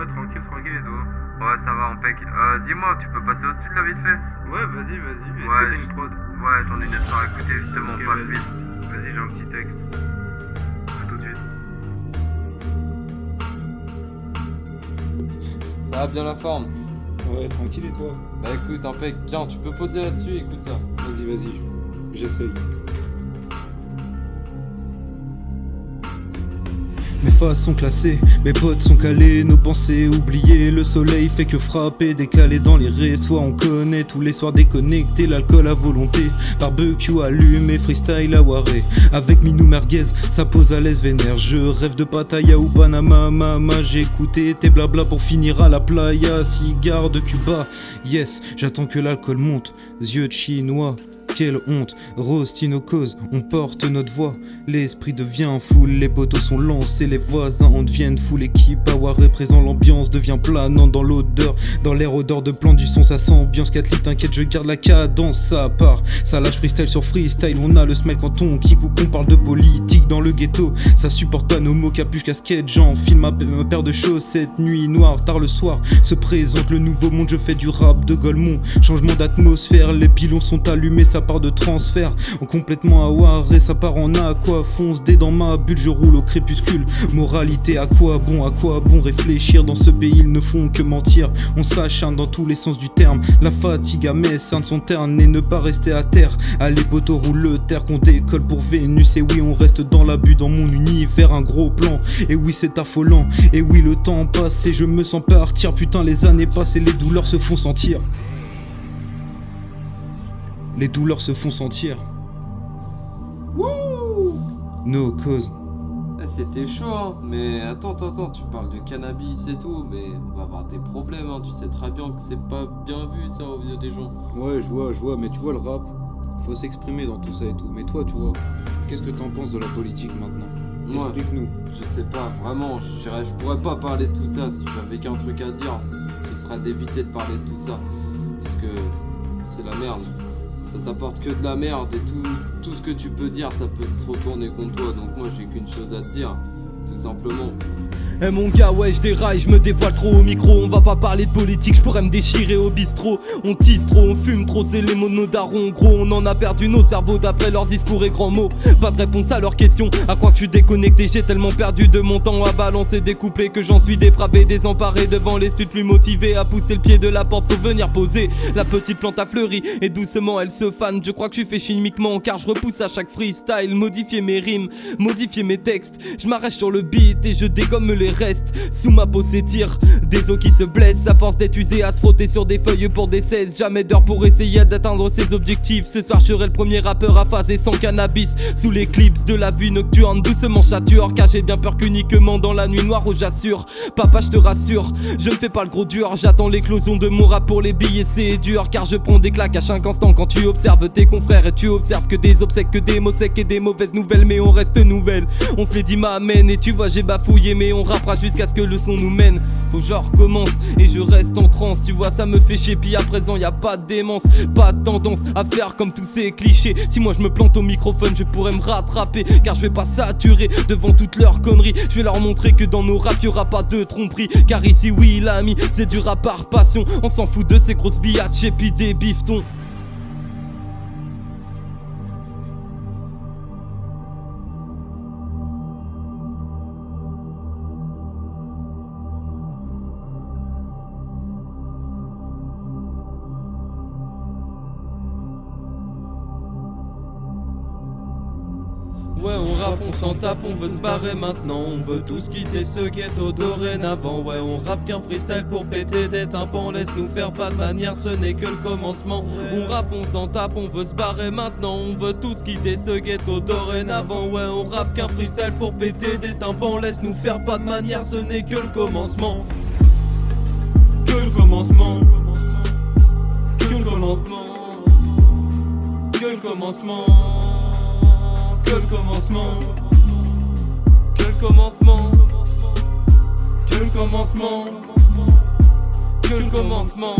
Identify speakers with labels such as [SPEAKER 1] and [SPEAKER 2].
[SPEAKER 1] tranquille et toi?
[SPEAKER 2] Ouais, ça va, impec. Dis-moi, tu peux passer au sud là vite fait?
[SPEAKER 1] Ouais, vas-y. Est-ce que
[SPEAKER 2] Ouais,
[SPEAKER 1] t'as une prod?
[SPEAKER 2] Ouais, j'en ai une à te faire écouter justement,
[SPEAKER 1] Ok,
[SPEAKER 2] passe
[SPEAKER 1] vas-y.
[SPEAKER 2] vite.
[SPEAKER 1] Vas-y, j'ai un petit texte. À tout de suite.
[SPEAKER 3] Ça va bien la forme?
[SPEAKER 4] Ouais, tranquille et toi?
[SPEAKER 3] Bah écoute, impec, tiens, tu peux poser là-dessus, écoute ça.
[SPEAKER 4] Vas-y, j'essaye. Mes faces sont classées, mes potes sont calés, nos pensées oubliées. Le soleil fait que frapper, décalé dans les raies. Soit on connaît tous les soirs déconnectés, l'alcool à volonté. Barbecue allumé, freestyle à waré. Avec Minou merguez, ça pose à l'aise vénère. Je rêve de Pattaya ou Panama, mama. J'ai écouté tes blabla pour finir à la playa. Cigare de Cuba, yes, j'attends que l'alcool monte. Yeux de chinois. Quelle honte, Rose, Tino cause, on porte notre voix. L'esprit devient foule, les poteaux sont lancés, les voisins en deviennent fous. L'équipe Awaré présent, l'ambiance devient planante dans l'odeur. Dans l'air odeur de plan du son, ça s'ambiance. Catli, t'inquiète, je garde la cadence, ça part. Ça lâche freestyle sur freestyle, on a le smile quand on kick ou qu'on parle de politique dans le ghetto. Ça supporte pas nos mots, capuche, casquette, j'enfile ma paire de chaussettes. Nuit noire, tard le soir, se présente le nouveau monde, je fais du rap de Golemont. Changement d'atmosphère, les pilons sont allumés, ça part de transfert, en complètement awaré, ça part en aqua, fonce dès dans ma bulle, je roule au crépuscule. Moralité, à quoi bon réfléchir, dans ce pays ils ne font que mentir, on s'acharne dans tous les sens du terme, la fatigue à mes cernes sont ternes et ne pas rester à terre, allez poteau roule le terre qu'on décolle pour Vénus, et oui on reste dans l'abus dans mon univers, un gros plan, et oui c'est affolant, et oui le temps passe et je me sens partir, putain les années passent et les douleurs se font sentir. Les douleurs se font sentir.
[SPEAKER 3] Wouh!
[SPEAKER 4] No cause.
[SPEAKER 3] C'était chaud, hein. Mais attends, tu parles de cannabis et tout, mais on va avoir des problèmes, hein. Tu sais très bien que c'est pas bien vu ça aux yeux des gens.
[SPEAKER 4] Ouais, je vois, mais tu vois le rap, faut s'exprimer dans tout ça et tout. Mais toi, tu vois, qu'est-ce que t'en penses de la politique maintenant? Explique-nous.
[SPEAKER 3] Je sais pas, vraiment, je pourrais pas parler de tout ça. Si j'avais qu'un truc à dire, ce serait d'éviter de parler de tout ça. Parce que c'est la merde. Ça t'apporte que de la merde et tout ce que tu peux dire, ça peut se retourner contre toi. Donc moi j'ai qu'une chose à te dire, tout simplement.
[SPEAKER 5] Eh mon gars, ouais, je déraille, je me dévoile trop au micro. On va pas parler de politique, je pourrais me déchirer au bistrot. On tisse trop, on fume trop, c'est les mots de nos darons. Gros, on en a perdu nos cerveaux d'après leurs discours et grands mots. Pas de réponse à leurs questions, à quoi que je suis déconnecté. J'ai tellement perdu de mon temps à balancer des couplets que j'en suis dépravé, désemparé devant les studs plus motivés à pousser le pied de la porte pour venir poser. La petite plante a fleuri et doucement elle se fane. Je crois que je suis fait chimiquement car je repousse à chaque freestyle. Modifier mes rimes, modifier mes textes. Je m'arrête sur le beat et je dégomme les restes. Sous ma peau s'étire des os qui se blessent à force d'être usé à se frotter sur des feuilles pour des 16. Jamais d'heure pour essayer d'atteindre ses objectifs. Ce soir je serai le premier rappeur à phaser sans cannabis. Sous l'éclipse de la vue nocturne, doucement chature, car j'ai bien peur qu'uniquement dans la nuit noire où j'assure. Papa je te rassure, je ne fais pas le gros dur. J'attends l'éclosion de mon rap pour les billets, c'est dur. Car je prends des claques à chaque instant quand tu observes tes confrères. Et tu observes que des obsèques, que des mots secs et des mauvaises nouvelles. Mais on reste nouvelles, on se les dit m'amène. Et tu vois j'ai bafouillé mais on rappera jusqu'à ce que le son nous mène. Faut que je recommence et je reste en transe. Tu vois ça me fait chier, puis à présent y a pas de démence. Pas de tendance à faire comme tous ces clichés. Si moi je me plante au microphone je pourrais me rattraper. Car je vais pas saturer devant toutes leurs conneries. Je vais leur montrer que dans nos raps y'aura pas de tromperie. Car ici oui l'ami c'est du rap par passion. On s'en fout de ces grosses biatches et puis des biftons. Ouais on rappe, on s'en tape, on veut se barrer maintenant. On veut tous quitter ce ghetto dorénavant. Ouais on rappe qu'un freestyle pour péter des tympans. Laisse-nous faire, pas de manière, ce n'est que le commencement. On rappe, on s'en tape, on veut se barrer maintenant. On veut tous quitter ce ghetto dorénavant. Ouais on rappe qu'un freestyle pour péter des tympans. Laisse-nous faire, pas de manière, ce n'est que le commencement. Que le commencement. Que le commencement. Que le commencement. Que le commencement, que le commencement, que le commencement, que le commencement.